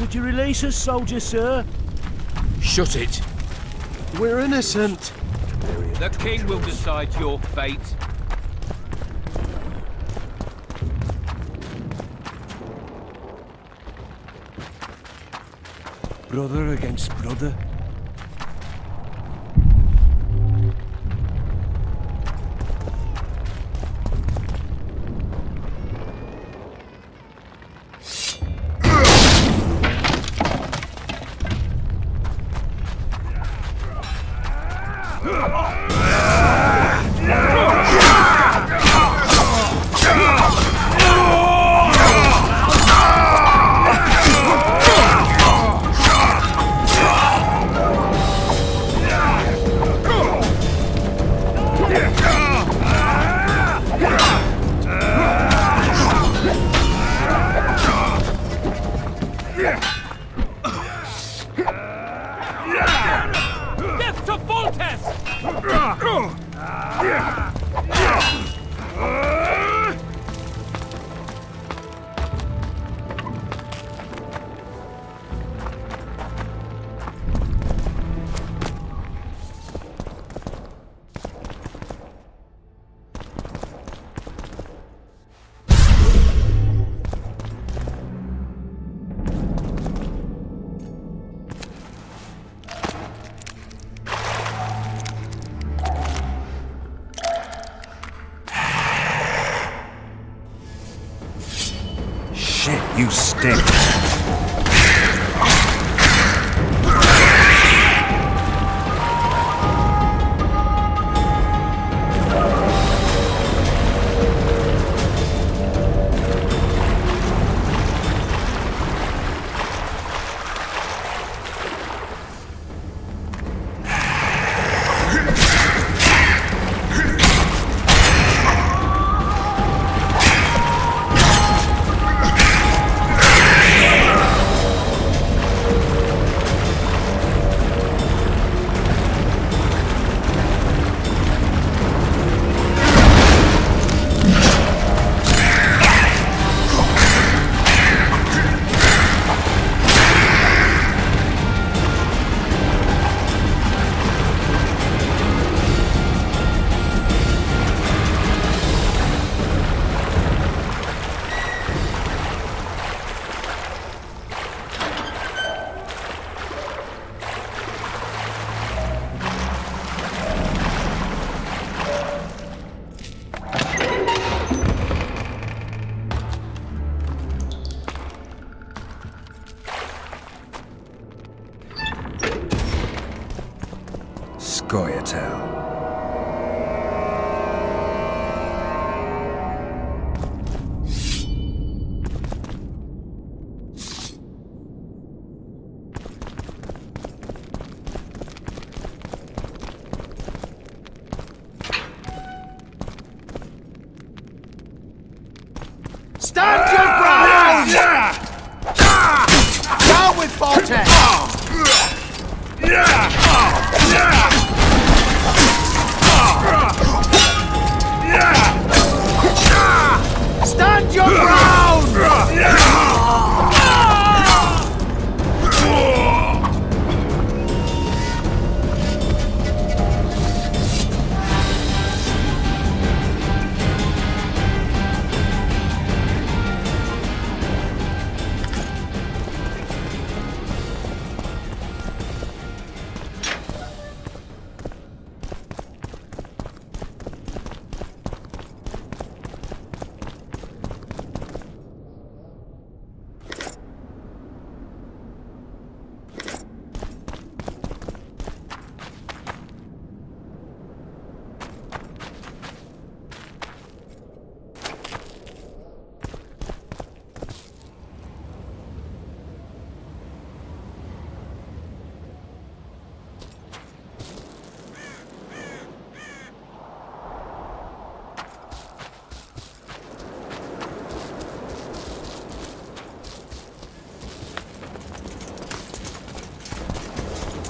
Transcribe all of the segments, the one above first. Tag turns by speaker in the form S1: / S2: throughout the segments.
S1: Could you release us, soldier, sir?
S2: Shut it.
S3: We're innocent.
S4: The king will decide your fate.
S1: Brother against brother.
S4: Death to Voltes!
S1: Shit, you stink. Scoia'tael.
S3: Stand your ground! Down with Voltes! Stand your ground!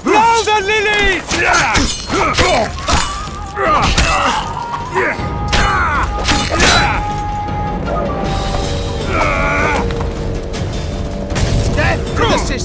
S4: Blow the lilies!
S3: Death to the city!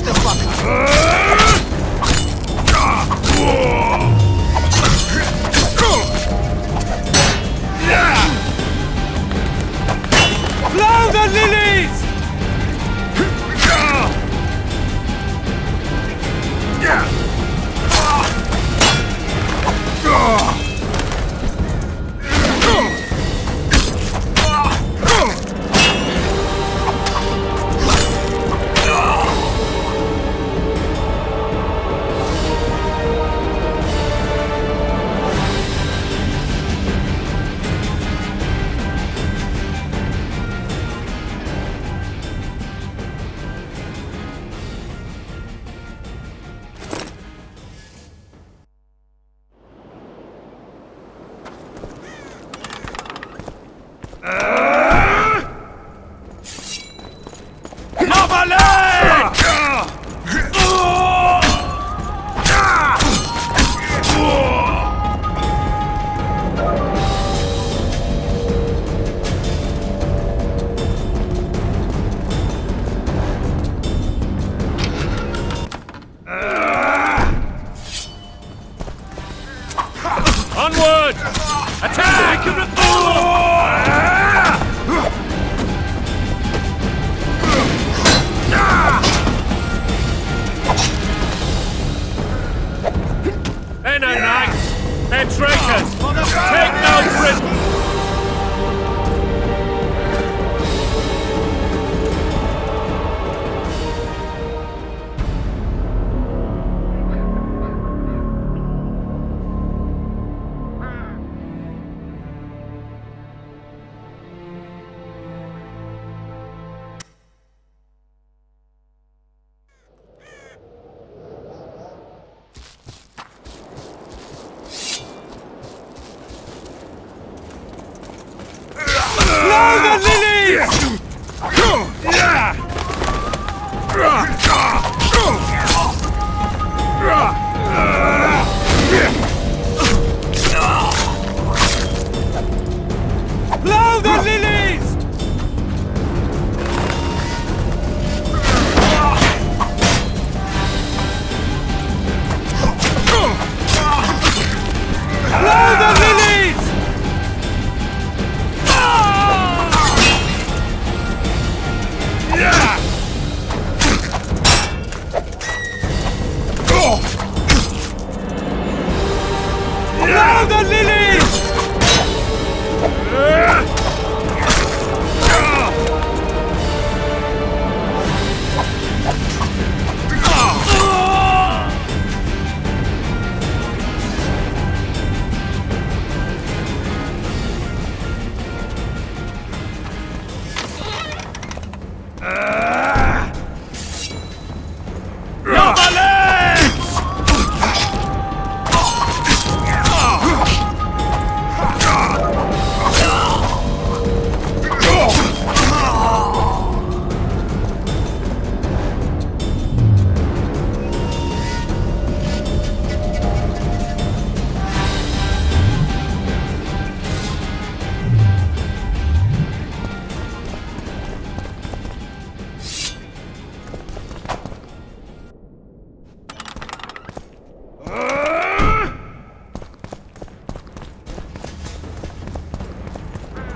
S4: Take no prisoners!
S3: Blow the lilies! Blow the lilies! Blow the lilies! Blow the lilies!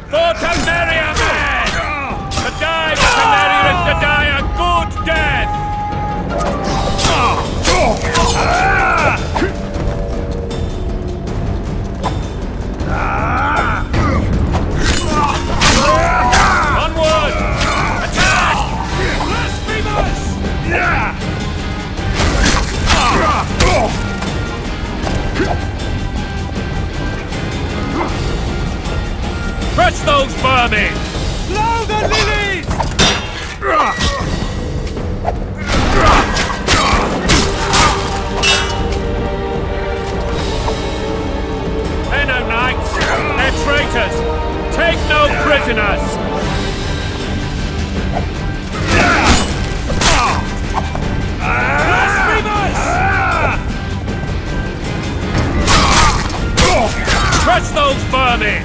S4: For to marry a man! To die with a marrier is to die a good death! Onward! Attack! Blasphemous! Crush those vermin!
S3: Blow the lilies!
S4: They're no knights! They're traitors! Take no prisoners! Blasphemous! Crush those vermin!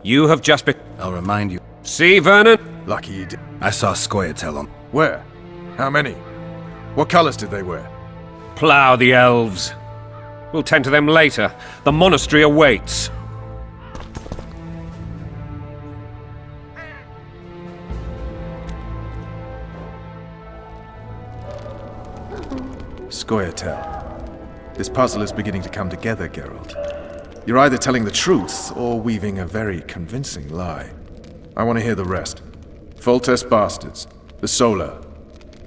S4: You have just been...
S1: I'll remind you.
S4: See, Vernon?
S5: Lucky you did.
S1: I saw Scoia'tael on...
S5: Where? How many? What colors did they wear?
S4: Plough the elves. We'll tend to them later. The monastery awaits.
S5: Scoia'tael. This puzzle is beginning to come together, Geralt. You're either telling the truth or weaving a very convincing lie. I want to hear the rest. Foltest bastards. The Solar.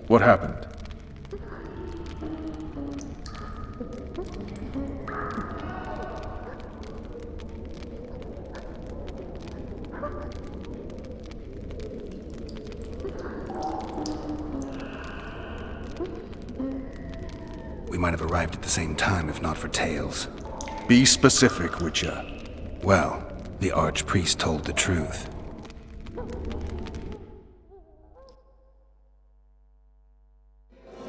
S5: What happened?
S1: We might have arrived at the same time if not for Tales.
S5: Be specific, Witcher.
S1: Well, the Archpriest told the truth.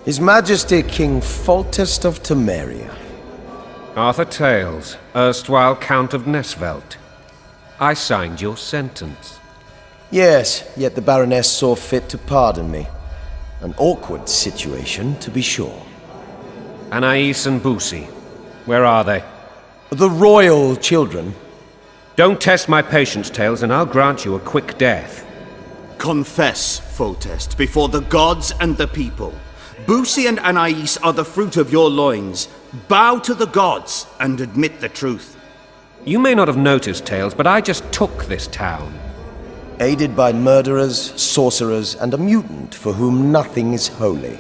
S6: His Majesty King Foltest of Temeria.
S4: Arthur Tales, erstwhile Count of Nesvelt. I signed your sentence.
S6: Yes, yet the Baroness saw fit to pardon me. An awkward situation, to be sure.
S4: Anais and Boussy, where are they?
S6: The royal children.
S4: Don't test my patience, Tales, and I'll grant you a quick death.
S7: Confess, Foltest, before the gods and the people. Boussy and Anais are the fruit of your loins. Bow to the gods and admit the truth.
S4: You may not have noticed, Tales, but I just took this town.
S6: Aided by murderers, sorcerers, and a mutant for whom nothing is holy.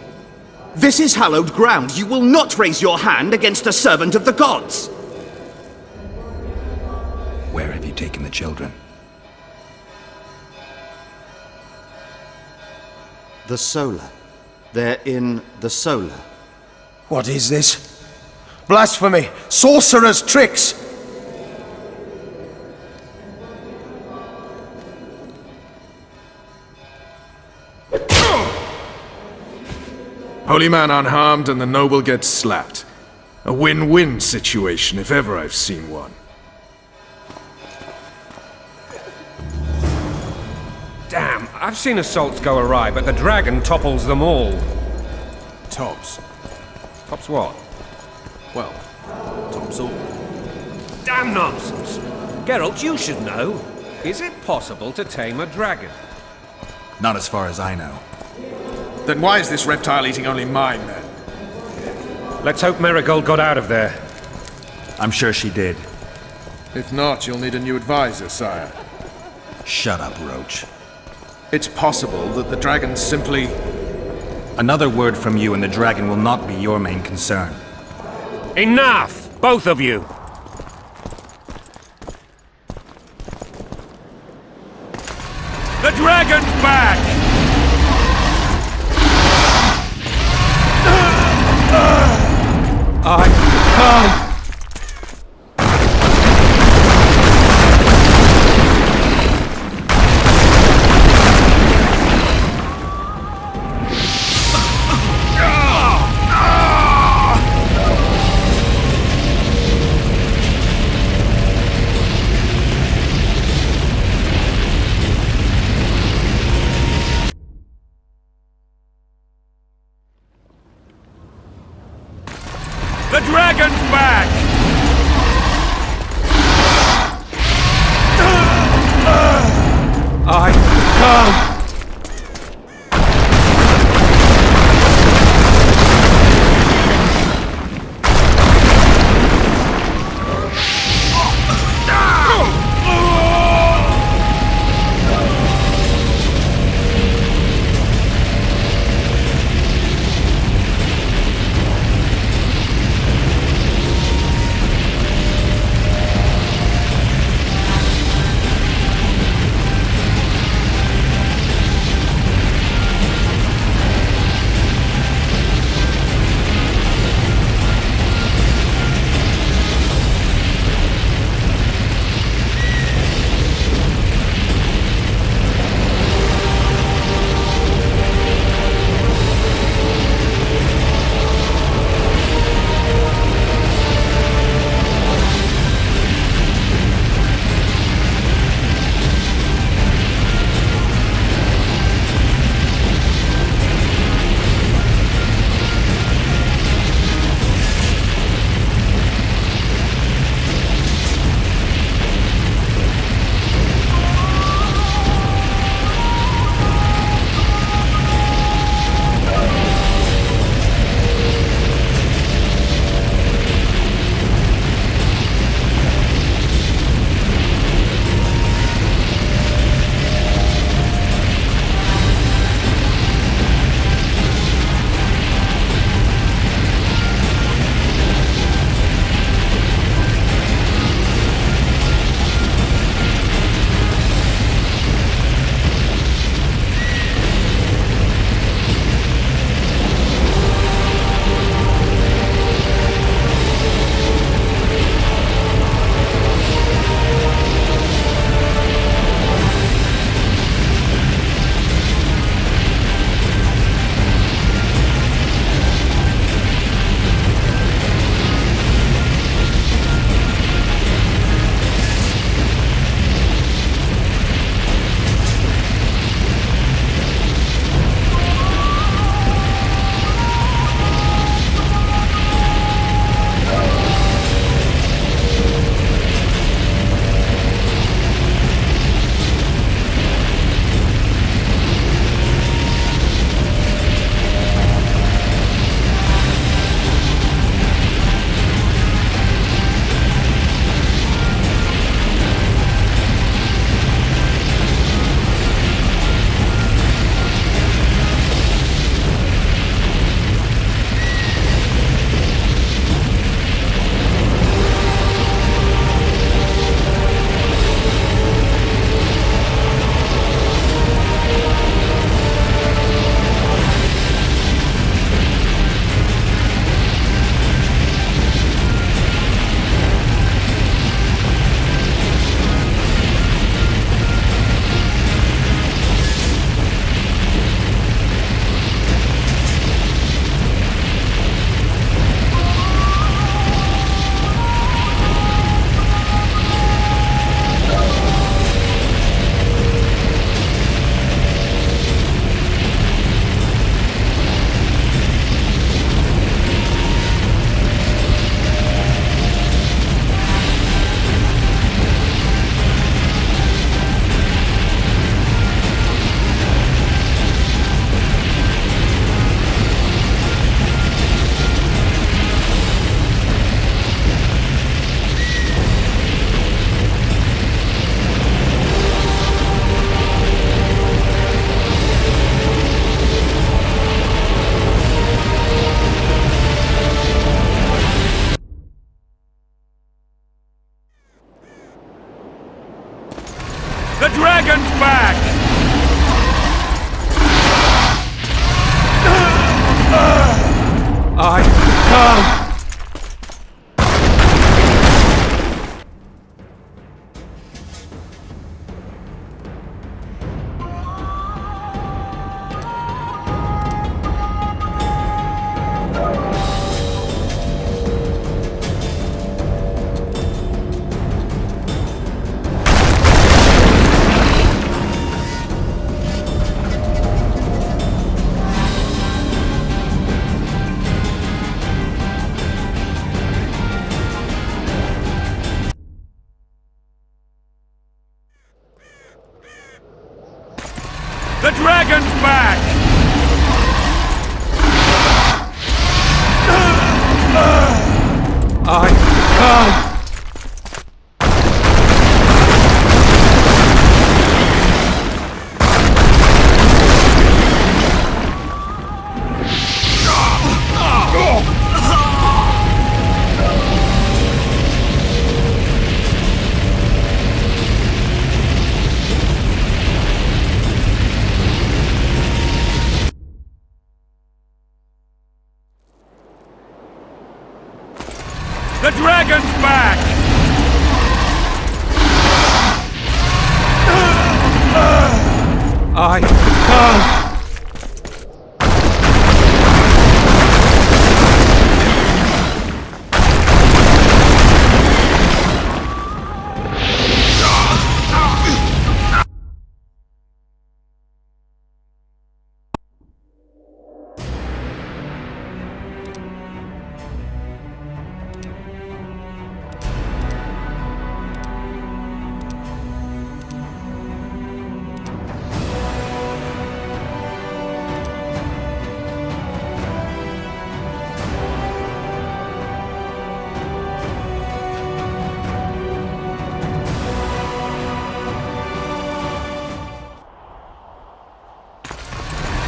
S7: This is hallowed ground. You will not raise your hand against a servant of the gods.
S1: Where have you taken the children?
S7: The Solar. They're in the Solar.
S6: What is this? Blasphemy! Sorcerer's tricks!
S5: Holy man unharmed and the noble gets slapped. A win-win situation, if ever I've seen one.
S4: Damn, I've seen assaults go awry, but the dragon topples them all.
S5: Tops.
S4: Tops what?
S5: Well, tops all.
S4: Damn nonsense! Geralt, you should know. Is it possible to tame a dragon?
S1: Not as far as I know.
S5: Then why is this reptile eating only mine, then?
S4: Let's hope Marigold got out of there.
S1: I'm sure she did.
S5: If not, you'll need a new advisor, sire.
S1: Shut up, Roach.
S5: It's possible that the dragon simply...
S1: Another word from you and the dragon will not be your main concern.
S4: Enough! Both of you! The dragon's back! I can't! The dragon's back! I can't!
S3: dragon's back!
S4: I come!
S3: The dragon's back!
S4: I come!
S3: The dragon's back!
S4: I come!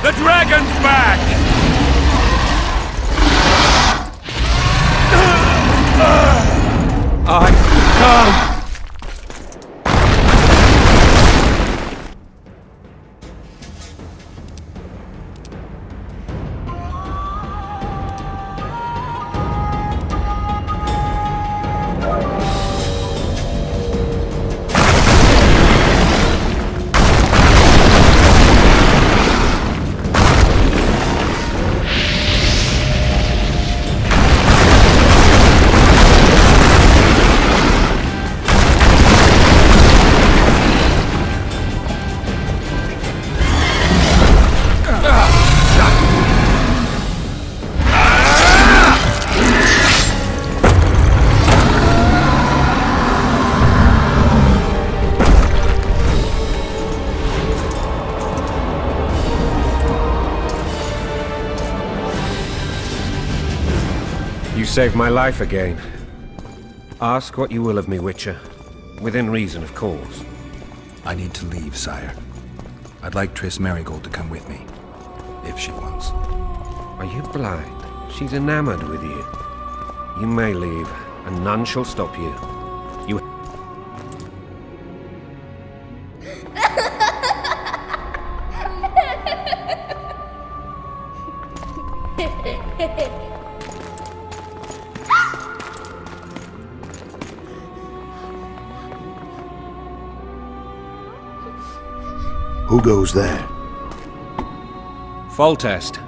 S3: The dragon's back!
S4: I come! You saved my life again. Ask what you will of me, Witcher. Within reason, of course.
S1: I need to leave, sire. I'd like Triss Merigold to come with me, if she wants.
S4: Are you blind? She's enamored with you. You may leave, and none shall stop you. You...
S8: Who goes there?
S4: Foltest.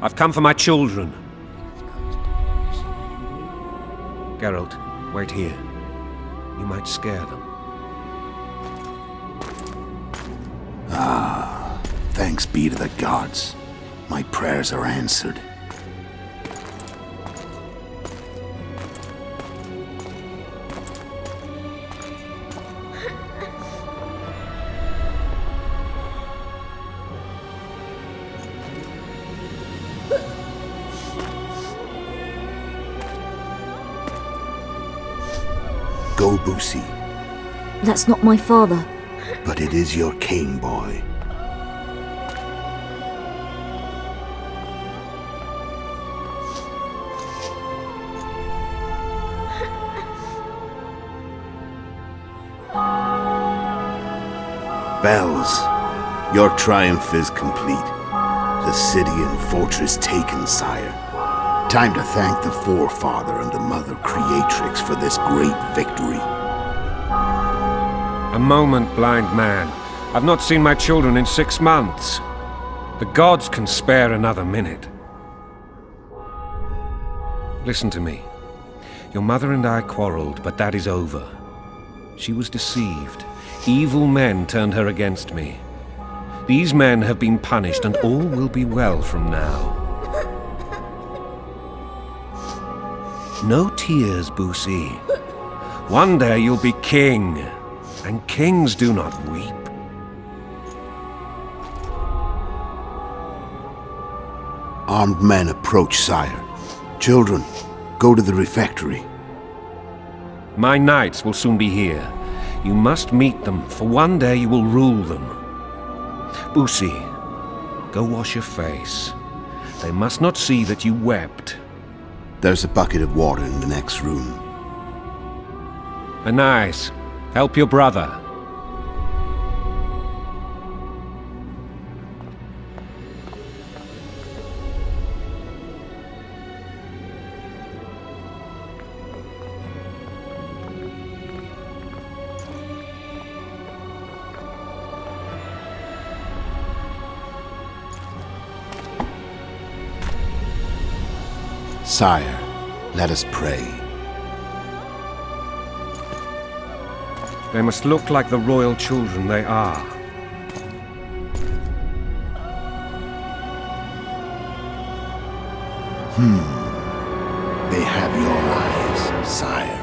S4: I've come for my children. Geralt, wait here. You might scare them.
S8: Thanks be to the gods. My prayers are answered. Go, Boosie.
S9: That's not my father.
S8: But it is your king, boy. Bells, your triumph is complete. The city and fortress taken, sire. Time to thank the Forefather and the Mother Creatrix for this great victory.
S4: A moment, blind man. I've not seen my children in 6 months. The gods can spare another minute. Listen to me. Your mother and I quarreled, but that is over. She was deceived. Evil men turned her against me. These men have been punished, and all will be well from now. No tears, Boosie. One day you'll be king, and kings do not weep.
S8: Armed men approach, sire. Children, go to the refectory.
S4: My knights will soon be here. You must meet them, for one day you will rule them. Boosie, go wash your face. They must not see that you wept.
S8: There's a bucket of water in the next room.
S4: Anais, help your brother.
S8: Sire, let us pray.
S4: They must look like the royal children they are.
S8: They have your eyes, sire.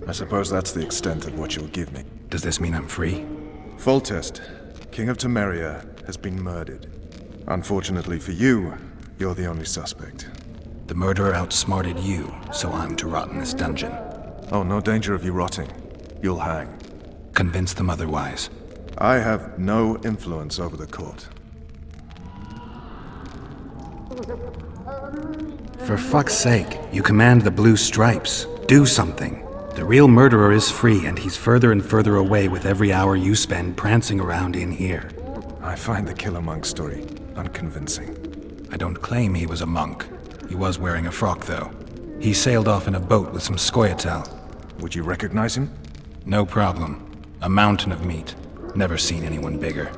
S5: I suppose that's the extent of what you'll give me.
S1: Does this mean I'm free?
S5: Foltest, King of Temeria, has been murdered. Unfortunately for you, you're the only suspect.
S1: The murderer outsmarted you, so I'm to rot in this dungeon.
S5: Oh, no danger of you rotting. You'll hang.
S1: Convince them otherwise.
S5: I have no influence over the court.
S1: For fuck's sake, you command the Blue Stripes. Do something. The real murderer is free, and he's further and further away with every hour you spend prancing around in here.
S5: I find the Killer Monk story unconvincing.
S1: I don't claim he was a monk. He was wearing a frock, though. He sailed off in a boat with some Scoia'tael.
S5: Would you recognize him?
S1: No problem. A mountain of meat. Never seen anyone bigger.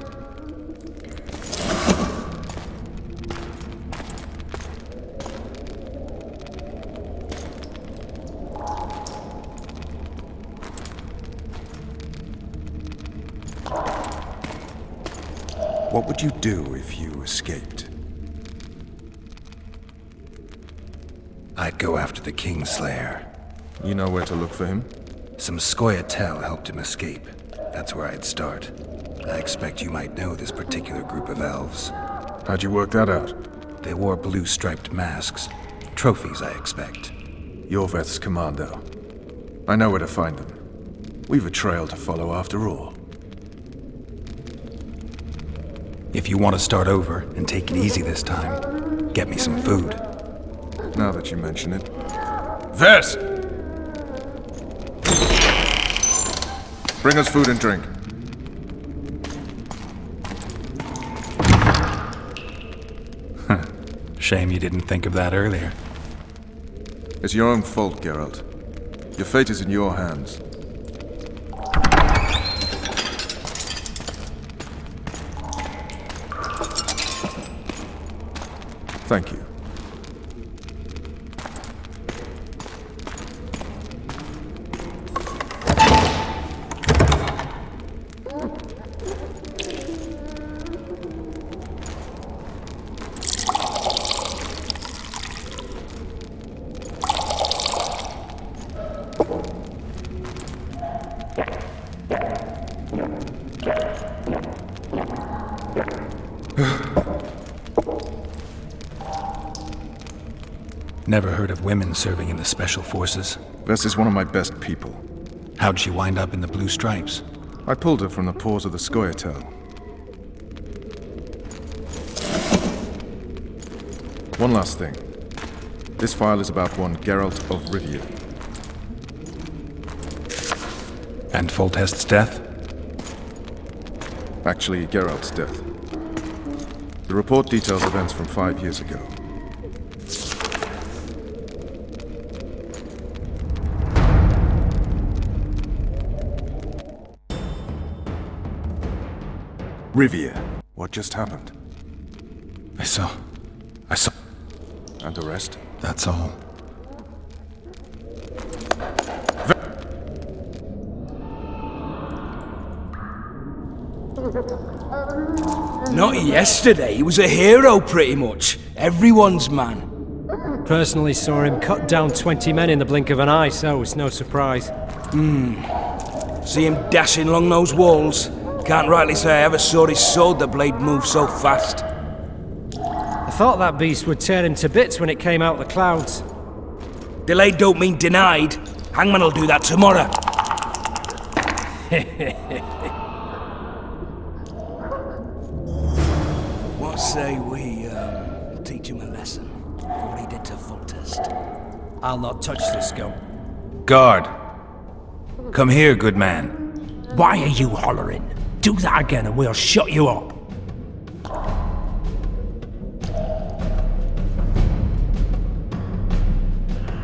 S5: What would you do if you escaped?
S1: I'd go after the Kingslayer.
S5: You know where to look for him?
S1: Some Scoia'tael helped him escape. That's where I'd start. I expect you might know this particular group of elves.
S5: How'd you work that out?
S1: They wore blue-striped masks. Trophies, I expect.
S5: Yorveth's commando. I know where to find them. We've a trail to follow after all.
S1: If you want to start over and take it easy this time, get me some food.
S5: Now that you mention it. Vess! Bring us food and drink.
S1: Shame you didn't think of that earlier.
S5: It's your own fault, Geralt. Your fate is in your hands. Thank you.
S1: Never heard of women serving in the Special Forces.
S5: Vess is one of my best people.
S1: How'd she wind up in the Blue Stripes?
S5: I pulled her from the paws of the Scoia'tael. One last thing. This file is about one Geralt of Rivia.
S1: And Foltest's death?
S5: Actually, Geralt's death. The report details events from 5 years ago. Rivia. What just happened?
S1: I saw.
S5: And the rest?
S1: That's all.
S2: Not yesterday. He was a hero, pretty much. Everyone's man.
S10: Personally saw him cut down 20 men in the blink of an eye, so it's no surprise.
S2: See him dashing along those walls. Can't rightly say I ever saw his sword the blade move so fast.
S10: I thought that beast would tear him to bits when it came out of the clouds.
S2: Delayed don't mean denied. Hangman'll do that tomorrow. What say we teach him a lesson for what he did to Foltest?
S10: I'll not touch the scum.
S1: Guard! Come here, good man.
S10: Why are you hollering? Do that again and we'll shut you up.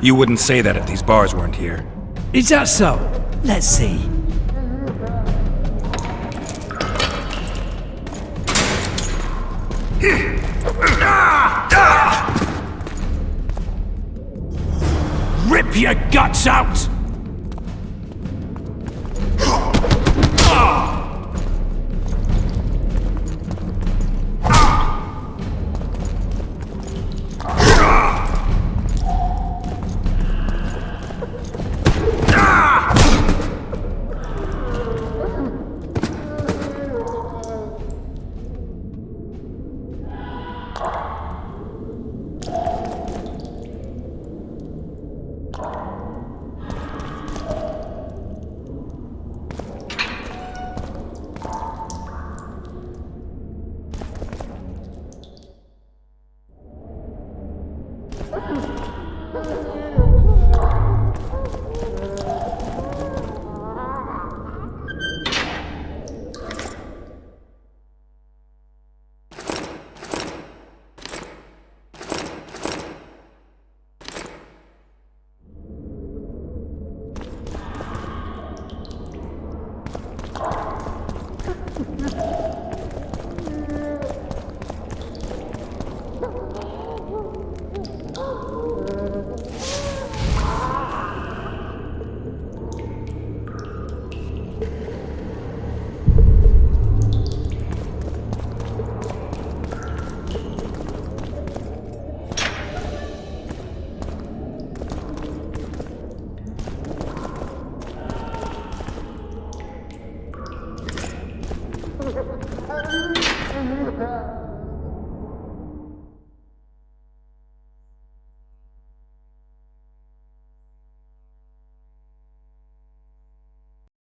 S1: You wouldn't say that if these bars weren't here.
S10: Is that so? Let's see. Rip your guts out!